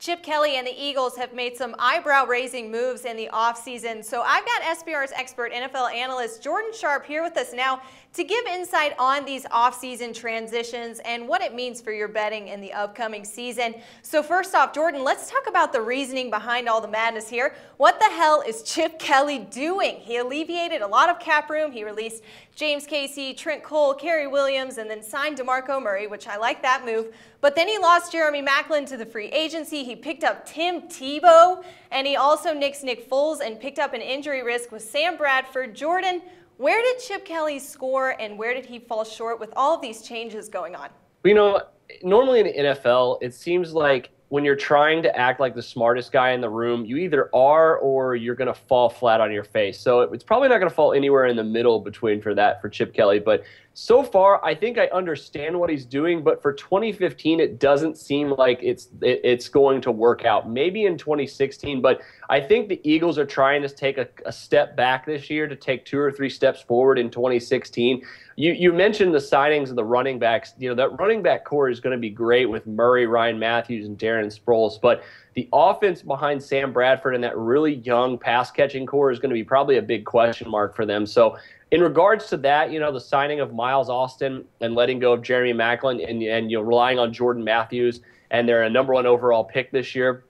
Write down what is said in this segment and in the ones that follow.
Chip Kelly and the Eagles have made some eyebrow-raising moves in the offseason. So I've got SBR's expert NFL analyst Jordan Sharp here with us now to give insight on these offseason transitions and what it means for your betting in the upcoming season. So first off, Jordan, let's talk about the reasoning behind all the madness here. What the hell is Chip Kelly doing? He alleviated a lot of cap room. He released James Casey, Trent, Cary Williams, and then signed DeMarco Murray, which I like that move. But then he lost Jeremy Maclin to the free agency. He picked up Tim Tebow, and he also nixed Nick Foles and picked up an injury risk with Sam Bradford. Jordan, where did Chip Kelly score, and where did he fall short with all of these changes going on? You know, normally in the NFL, it seems like when you're trying to act like the smartest guy in the room, you either are or you're going to fall flat on your face. So it's probably not going to fall anywhere in the middle between for Chip Kelly. But so far, I think I understand what he's doing. But for 2015, it doesn't seem like it's going to work out. Maybe in 2016, but I think the Eagles are trying to take a step back this year to take 2 or 3 steps forward in 2016. You mentioned the signings of the running backs. You know, that running back core is going to be great with Murray, Ryan Matthews, and Darren Sproles. But the offense behind Sam Bradford and that really young pass-catching core is going to be probably a big question mark for them. So in regards to that, you know, the signing of Miles Austin and letting go of Jeremy Maclin and you know, relying on Jordan Matthews, and they're a #1 overall pick this year,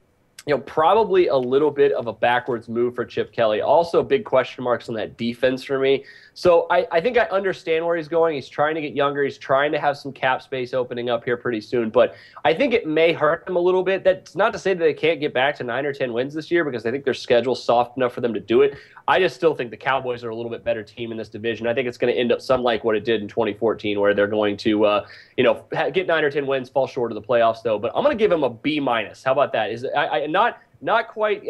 you know, probably a little bit of a backwards move for Chip Kelly. Also, big question marks on that defense for me. So I think I understand where he's going. He's trying to get younger. He's trying to have some cap space opening up here pretty soon. But I think it may hurt them a little bit. That's not to say that they can't get back to 9 or 10 wins this year, because I think their schedule's soft enough for them to do it. I just still think the Cowboys are a little bit better team in this division. I think it's going to end up some like what it did in 2014, where they're going to, you know, get 9 or 10 wins, fall short of the playoffs, though. But I'm going to give them a B-. How about that? Not quite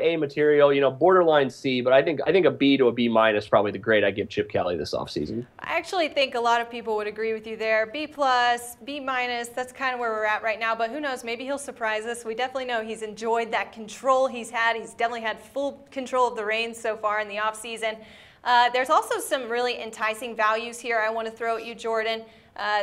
A material, you know, borderline C, but I think a B to a B- probably the grade I give Chip Kelly this offseason. I actually think a lot of people would agree with you there. B+, B-, that's kind of where we're at right now, but who knows, maybe he'll surprise us. We definitely know he's enjoyed that control he's had. He's definitely had full control of the reins so far in the offseason. There's also some really enticing values here I want to throw at you, Jordan.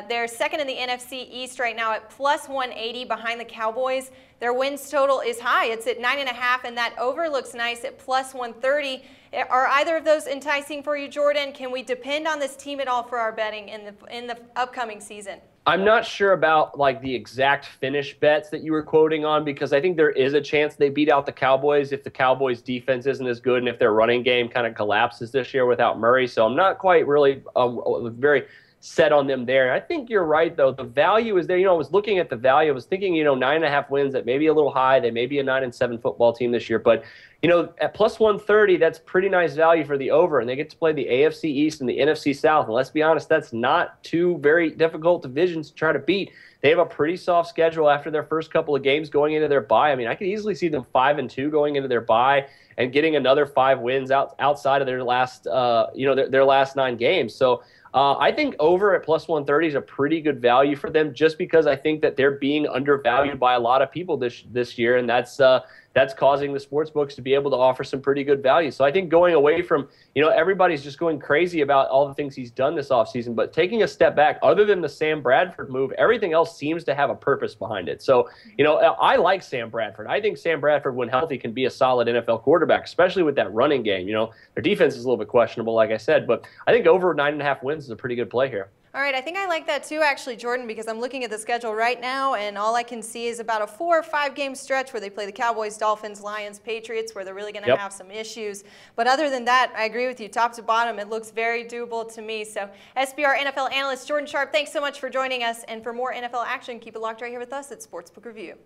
They're second in the NFC East right now at +180 behind the Cowboys. Their wins total is high. It's at 9.5, and that over looks nice at +130. Are either of those enticing for you, Jordan? Can we depend on this team at all for our betting in the upcoming season? I'm not sure about like the exact finish bets that you were quoting on, because I think there is a chance they beat out the Cowboys if the Cowboys defense isn't as good and if their running game kind of collapses this year without Murray. So I'm not quite really very set on them there. I think you're right, though. The value is there. You know, I was looking at the value. I was thinking, you know, 9.5 wins, that may be a little high. They may be a 9-7 football team this year. But, you know, at +130, that's pretty nice value for the over. And they get to play the AFC East and the NFC South. And let's be honest, that's not 2 very difficult divisions to try to beat. They have a pretty soft schedule after their first couple of games going into their bye. I mean, I could easily see them 5-2 going into their bye and getting another 5 wins outside of their last, you know, their last 9 games. So I think over at +130 is a pretty good value for them, just because I think that they're being undervalued by a lot of people this year, and that's causing the sports books to be able to offer some pretty good value. So I think going away from, you know, everybody's just going crazy about all the things he's done this offseason, but taking a step back, other than the Sam Bradford move, everything else seems to have a purpose behind it. So, you know, I like Sam Bradford. I think Sam Bradford, when healthy, can be a solid NFL quarterback, especially with that running game. You know, their defense is a little bit questionable, like I said, but I think over 9.5 wins is a pretty good play here. All right, I think I like that too, actually, Jordan, because I'm looking at the schedule right now, and all I can see is about a 4 or 5 game stretch where they play the Cowboys, Dolphins, Lions, Patriots, where they're really going to have some issues. But other than that, I agree with you. Top to bottom, it looks very doable to me. So SBR NFL analyst Jordan Sharp, thanks so much for joining us. And for more NFL action, keep it locked right here with us at Sportsbook Review.